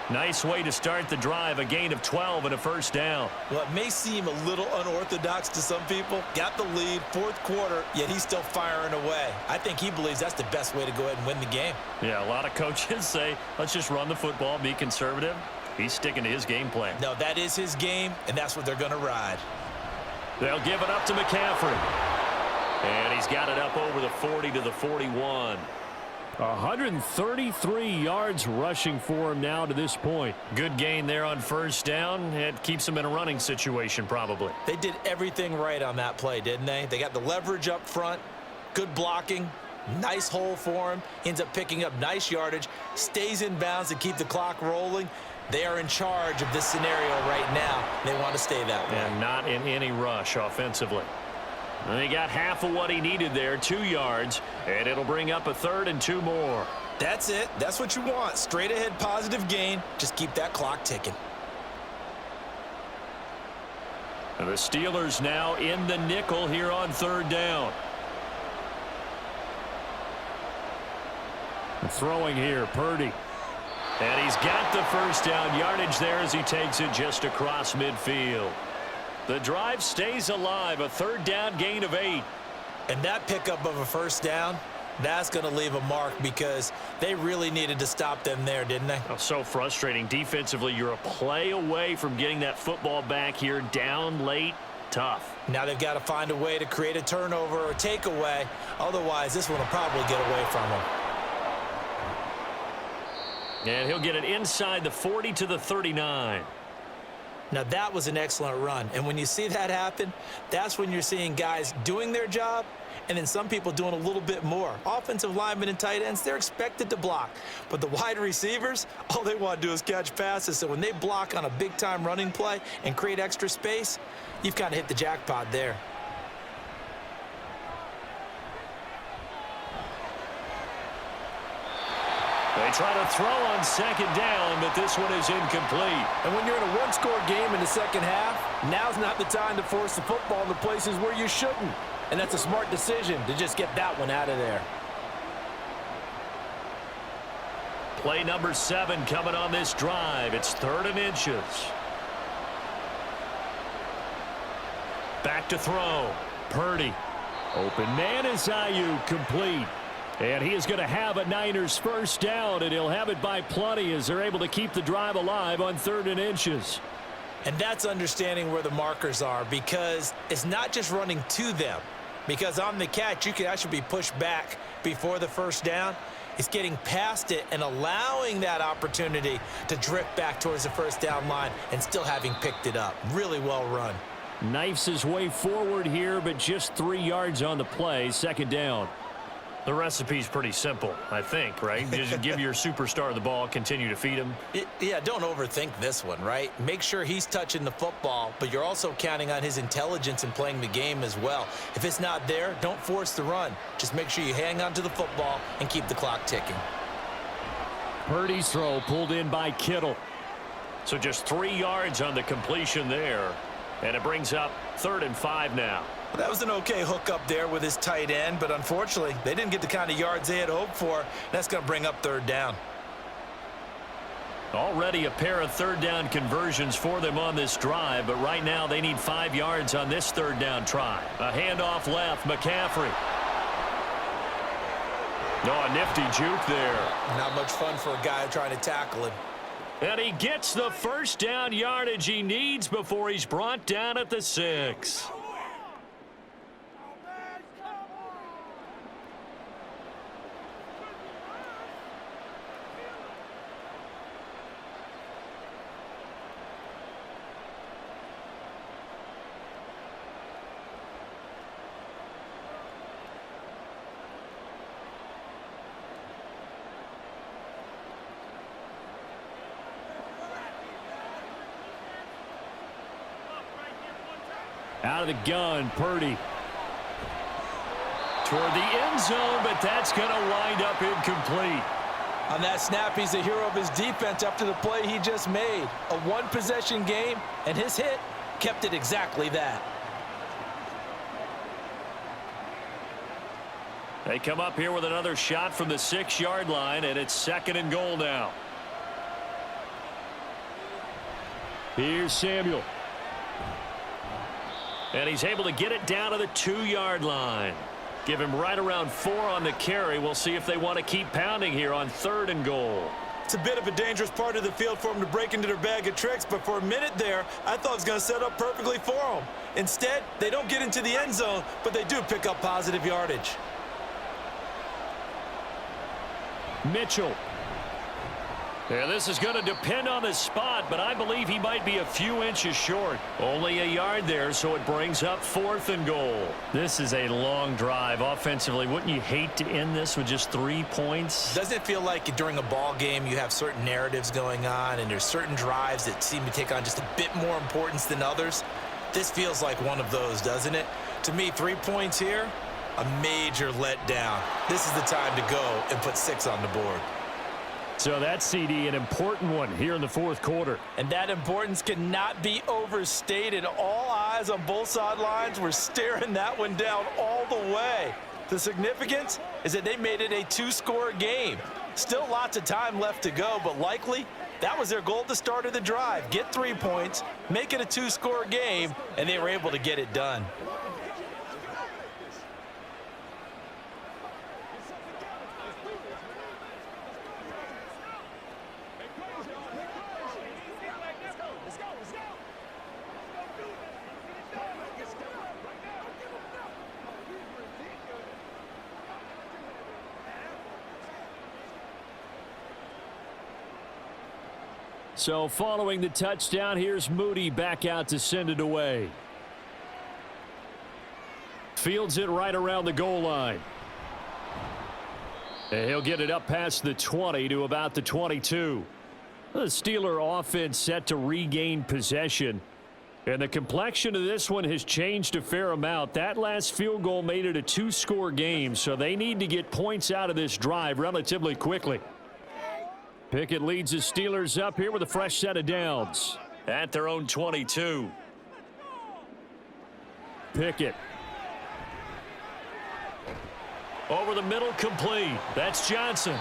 Nice way to start the drive, a gain of 12 and a 1st down. Well, it may seem a little unorthodox to some people. Got the lead, 4th quarter, yet he's still firing away. I think he believes that's the best way to go ahead and win the game. Yeah, a lot of coaches say, let's just run the football, be conservative. He's sticking to his game plan. No, that is his game, and that's what they're going to ride. They'll give it up to McCaffrey. And he's got it up over the 40 to the 41. 133 yards rushing for him now to this point. Good gain there on 1st down. It keeps him in a running situation probably. They did everything right on that play, didn't they? They got the leverage up front, good blocking, nice hole for him. He ends up picking up nice yardage, stays in bounds to keep the clock rolling. They are in charge of this scenario right now. They want to stay that way. And not in any rush offensively. And he got half of what he needed there, 2 yards, and it'll bring up a 3rd and 2 more. That's it. That's what you want. Straight ahead positive gain. Just keep that clock ticking. And the Steelers now in the nickel here on 3rd down. And throwing here, Purdy. And he's got the 1st down yardage there as he takes it just across midfield. The drive stays alive, a 3rd down gain of 8. And that pickup of a 1st down, that's going to leave a mark because they really needed to stop them there, didn't they? Oh, so frustrating. Defensively, you're a play away from getting that football back here down late. Tough. Now they've got to find a way to create a turnover or takeaway. Otherwise, this one will probably get away from them. And he'll get it inside the 40 to the 39. Now, that was an excellent run. And when you see that happen, that's when you're seeing guys doing their job and then some people doing a little bit more. Offensive linemen and tight ends, they're expected to block. But the wide receivers, all they want to do is catch passes. So when they block on a big-time running play and create extra space, you've kind of hit the jackpot there. They try to throw on 2nd down, but this one is incomplete. And when you're in a one-score game in the 2nd half, now's not the time to force the football in the places where you shouldn't. And that's a smart decision to just get that one out of there. Play number 7 coming on this drive. It's 3rd and inches. Back to throw. Purdy. Open man is Ayuk, complete. And he is going to have a Niners 1st down, and he'll have it by plenty as they're able to keep the drive alive on 3rd and inches. And that's understanding where the markers are because it's not just running to them. Because on the catch, you can actually be pushed back before the 1st down. It's getting past it and allowing that opportunity to drift back towards the 1st down line and still having picked it up. Really well run. Knifes his way forward here, but just 3 yards on the play, 2nd down. The recipe's pretty simple, I think, right? Just give your superstar the ball, continue to feed him. Yeah, don't overthink this one, right? Make sure he's touching the football, but you're also counting on his intelligence in playing the game as well. If it's not there, don't force the run. Just make sure you hang on to the football and keep the clock ticking. Purdy's throw pulled in by Kittle. So just 3 yards on the completion there. And it brings up 3rd and 5 now. That was an okay hook up there with his tight end, but unfortunately, they didn't get the kind of yards they had hoped for. That's going to bring up third down. Already a pair of third down conversions for them on this drive, but right now they need 5 yards on this third down try. A handoff left, McCaffrey. Oh, a nifty juke there. Not much fun for a guy trying to tackle him. And he gets the first down yardage he needs before he's brought down at the 6. Out of the gun, Purdy. Toward the end zone, but that's going to wind up incomplete. On that snap, he's the hero of his defense after the play he just made. A one-possession game, and his hit kept it exactly that. They come up here with another shot from the 6-yard line, and it's 2nd and goal now. Here's Samuel. And he's able to get it down to the 2-yard line. Give him right around 4 on the carry. We'll see if they want to keep pounding here on 3rd and goal. It's a bit of a dangerous part of the field for them to break into their bag of tricks, but for a minute there, I thought it was going to set up perfectly for them. Instead, they don't get into the end zone, but they do pick up positive yardage. Mitchell. Yeah, this is going to depend on the spot, but I believe he might be a few inches short. Only a yard there, so it brings up 4th and goal. This is a long drive offensively. Wouldn't you hate to end this with just 3 points? Doesn't it feel like during a ball game you have certain narratives going on and there's certain drives that seem to take on just a bit more importance than others? This feels like one of those, doesn't it? To me, 3 points here, a major letdown. This is the time to go and put 6 on the board. So that's, CD, an important one here in the 4th quarter. And that importance cannot be overstated. All eyes on both sidelines were staring that one down all the way. The significance is that they made it a 2-score game. Still lots of time left to go, but likely that was their goal at the start of the drive. Get 3 points, make it a 2-score game, and they were able to get it done. So following the touchdown, here's Moody back out to send it away. Fields it right around the goal line. And he'll get it up past the 20 to about the 22. The Steeler offense set to regain possession. And the complexion of this one has changed a fair amount. That last field goal made it a 2-score game, so they need to get points out of this drive relatively quickly. Pickett leads the Steelers up here with a fresh set of downs. At their own 22. Pickett. Over the middle, complete. That's Johnson.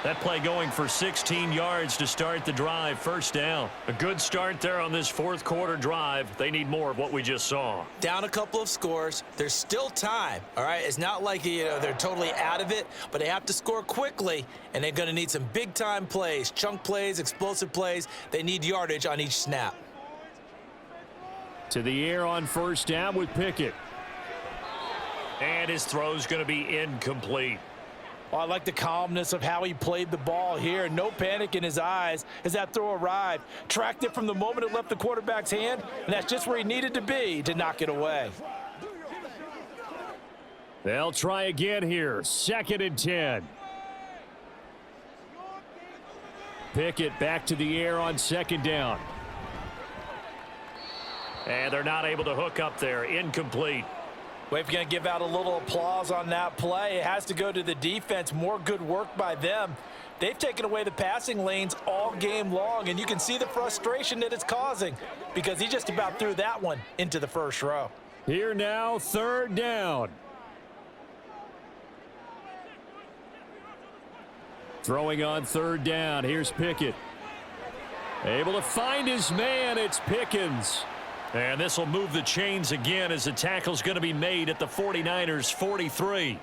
That play going for 16 yards to start the drive. First down. A good start there on this 4th quarter drive. They need more of what we just saw. Down a couple of scores. There's still time, all right? It's not like, they're totally out of it, but they have to score quickly, and they're going to need some big-time plays, chunk plays, explosive plays. They need yardage on each snap. To the air on first down with Pickett. And his throw's going to be incomplete. Well, I like the calmness of how he played the ball here. No panic in his eyes as that throw arrived. Tracked it from the moment it left the quarterback's hand, and that's just where he needed to be to knock it away. They'll try again here. 2nd and 10. Pickett back to the air on 2nd down. And they're not able to hook up there. Incomplete. Well, if you're going to give out a little applause on that play, it has to go to the defense. More good work by them. They've taken away the passing lanes all game long, and you can see the frustration that it's causing because he just about threw that one into the first row. Here now, third down. Throwing on third down. Here's Pickett. Able to find his man. It's Pickens. And this will move the chains again as the tackle's going to be made at the 49ers 43.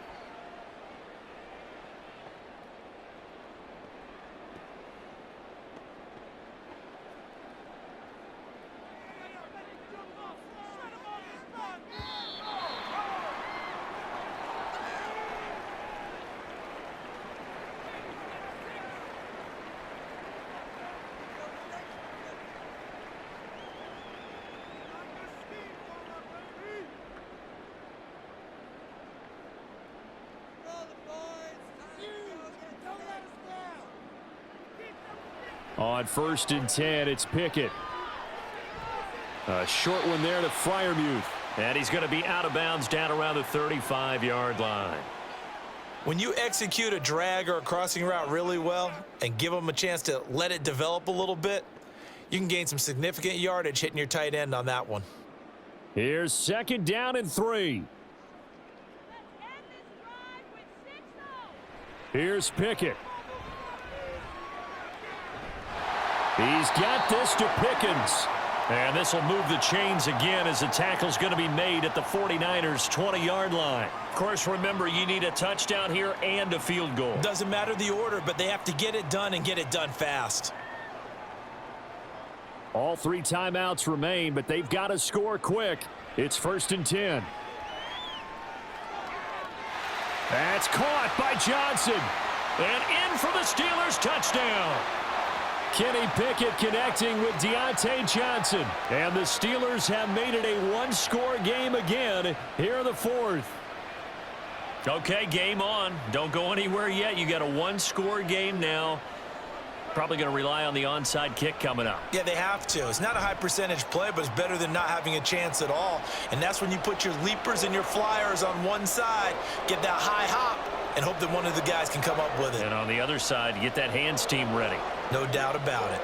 On 1st and 10, it's Pickett. A short one there to Freiermuth. And he's going to be out of bounds down around the 35-yard line. When you execute a drag or a crossing route really well and give them a chance to let it develop a little bit, you can gain some significant yardage hitting your tight end on that one. Here's 2nd down and 3. Here's Pickett. He's got this to Pickens. And this will move the chains again as the tackle's going to be made at the 49ers 20-yard line. Of course, remember, you need a touchdown here and a field goal. Doesn't matter the order, but they have to get it done and get it done fast. All 3 timeouts remain, but they've got to score quick. It's 1st and 10. That's caught by Johnson. And in for the Steelers touchdown. Kenny Pickett connecting with Deontay Johnson. And the Steelers have made it a one-score game again here in the 4th. Okay, game on. Don't go anywhere yet. You got a one-score game now. Probably going to rely on the onside kick coming up. Yeah, they have to. It's not a high percentage play, but it's better than not having a chance at all. And that's when you put your leapers and your flyers on one side, get that high hop, and hope that one of the guys can come up with it. And on the other side, get that hands team ready. No doubt about it.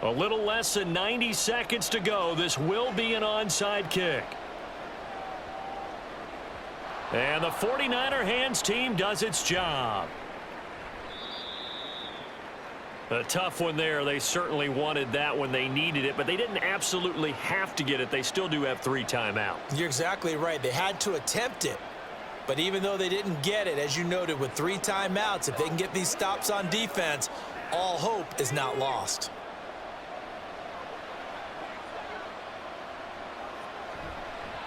A little less than 90 seconds to go. This will be an onside kick. And the 49er hands team does its job. A tough one there. They certainly wanted that when they needed it, but they didn't absolutely have to get it. They still do have 3 timeouts. You're exactly right. They had to attempt it. But even though they didn't get it, as you noted, with 3 timeouts, if they can get these stops on defense, all hope is not lost.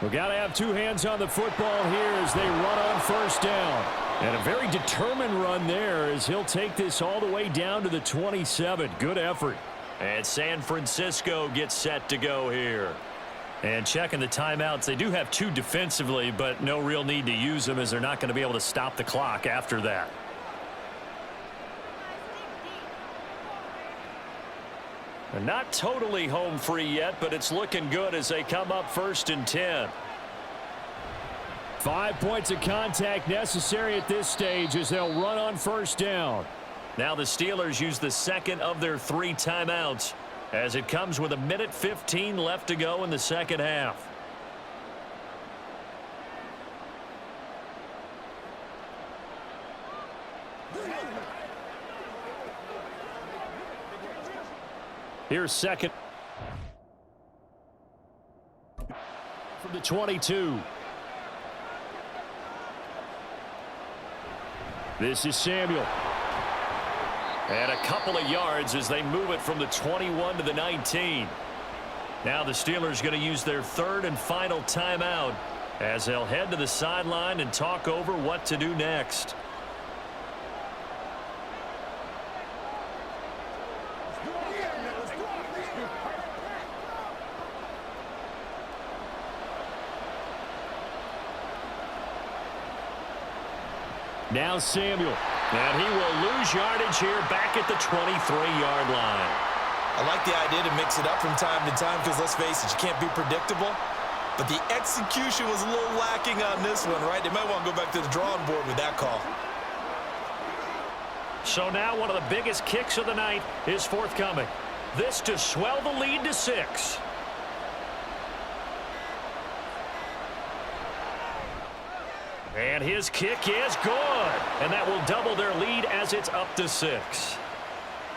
We've got to have 2 hands on the football here as they run on 1st down. And a very determined run there as he'll take this all the way down to the 27. Good effort. And San Francisco gets set to go here. And checking the timeouts, they do have 2 defensively, but no real need to use them as they're not going to be able to stop the clock after that. They're not totally home free yet, but it's looking good as they come up 1st and 10. 5 points of contact necessary at this stage as they'll run on 1st down. Now the Steelers use the 2nd of their 3 timeouts as it comes with 1:15 left to go in the 2nd half. Here's 2nd from the 22. This is Samuel. And a couple of yards as they move it from the 21 to the 19. Now the Steelers going to use their 3rd and final timeout as they'll head to the sideline and talk over what to do next. Now Samuel. And he will lose yardage here back at the 23-yard line. I like the idea to mix it up from time to time because, let's face it, you can't be predictable. But the execution was a little lacking on this one, right? They might want to go back to the drawing board with that call. So now one of the biggest kicks of the night is forthcoming. This to swell the lead to 6. And his kick is good. And that will double their lead as it's up to 6.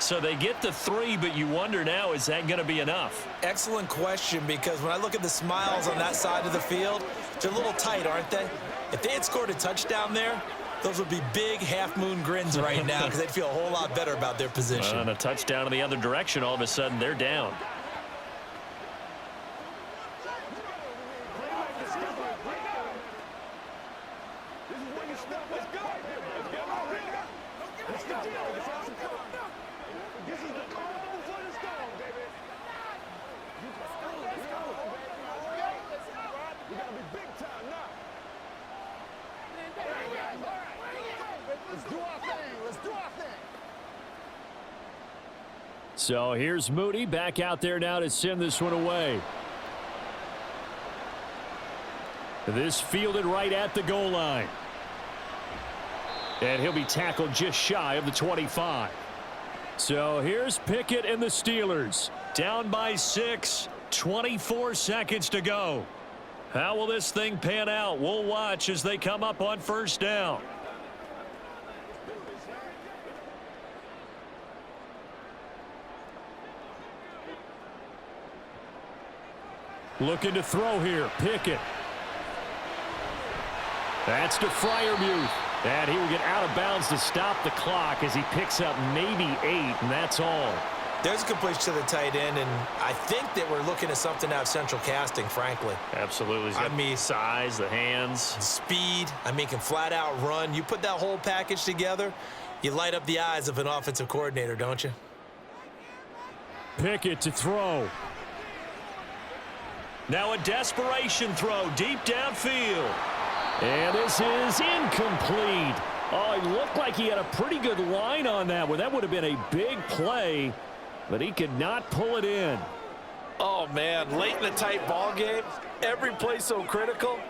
So they get the 3, but you wonder now, is that going to be enough? Excellent question, because when I look at the smiles on that side of the field, they're a little tight, aren't they? If they had scored a touchdown there, those would be big half-moon grins right now because they'd feel a whole lot better about their position. And a touchdown in the other direction, all of a sudden they're down. So here's Moody back out there now to send this one away. This fielded right at the goal line. And he'll be tackled just shy of the 25. So here's Pickett and the Steelers. Down by 6, 24 seconds to go. How will this thing pan out? We'll watch as they come up on first down. Looking to throw here. Pickett. That's to Freiermuth. And he will get out of bounds to stop the clock as he picks up maybe 8, and that's all. There's a completion to the tight end, and I think that we're looking at something out of central casting, frankly. Absolutely. He's got size, the hands. Speed. I mean, can flat out run. You put that whole package together, you light up the eyes of an offensive coordinator, don't you? Pickett to throw. Now a desperation throw deep downfield. And this is incomplete. Oh, it looked like he had a pretty good line on that one. That would have been a big play, but he could not pull it in. Oh, man, late in the tight ball game, every play so critical,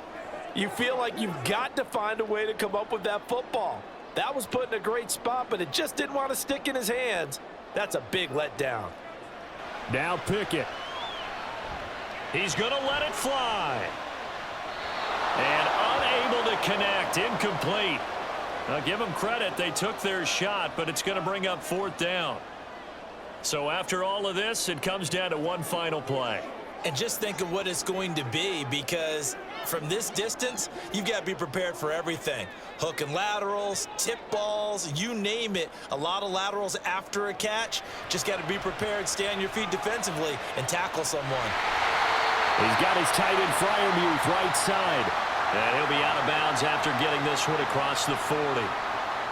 you feel like you've got to find a way to come up with that football. That was put in a great spot, but it just didn't want to stick in his hands. That's a big letdown. Now Pickett. He's going to let it fly. And unable to connect. Incomplete. Now give them credit. They took their shot, but it's going to bring up 4th down. So after all of this, it comes down to one final play. And just think of what it's going to be, because from this distance, you've got to be prepared for everything. Hook and laterals, tip balls, you name it. A lot of laterals after a catch. Just got to be prepared, stay on your feet defensively, and tackle someone. He's got his tight end Freiermuth right side. And he'll be out of bounds after getting this one across the 40.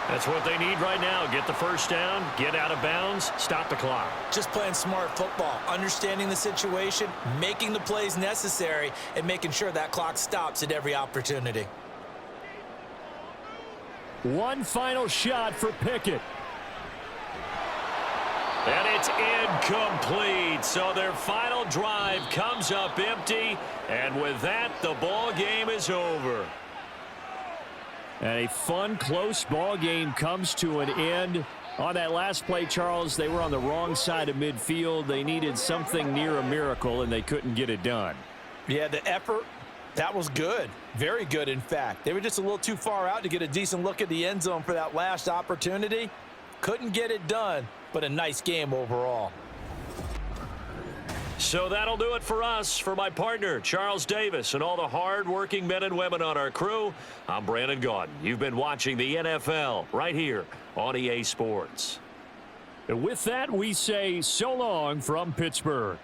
That's what they need right now. Get the first down, get out of bounds, stop the clock. Just playing smart football, understanding the situation, making the plays necessary, and making sure that clock stops at every opportunity. One final shot for Pickett. And it's incomplete. So their final drive comes up empty. And with that, the ball game is over. And a fun, close ball game comes to an end. On that last play, Charles, they were on the wrong side of midfield. They needed something near a miracle, and they couldn't get it done. Yeah, the effort, that was good. Very good, in fact. They were just a little too far out to get a decent look at the end zone for that last opportunity. Couldn't get it done, but a nice game overall. So that'll do it for us. For my partner, Charles Davis, and all the hard-working men and women on our crew, I'm Brandon Gaudin. You've been watching the NFL right here on EA Sports. And with that, we say so long from Pittsburgh.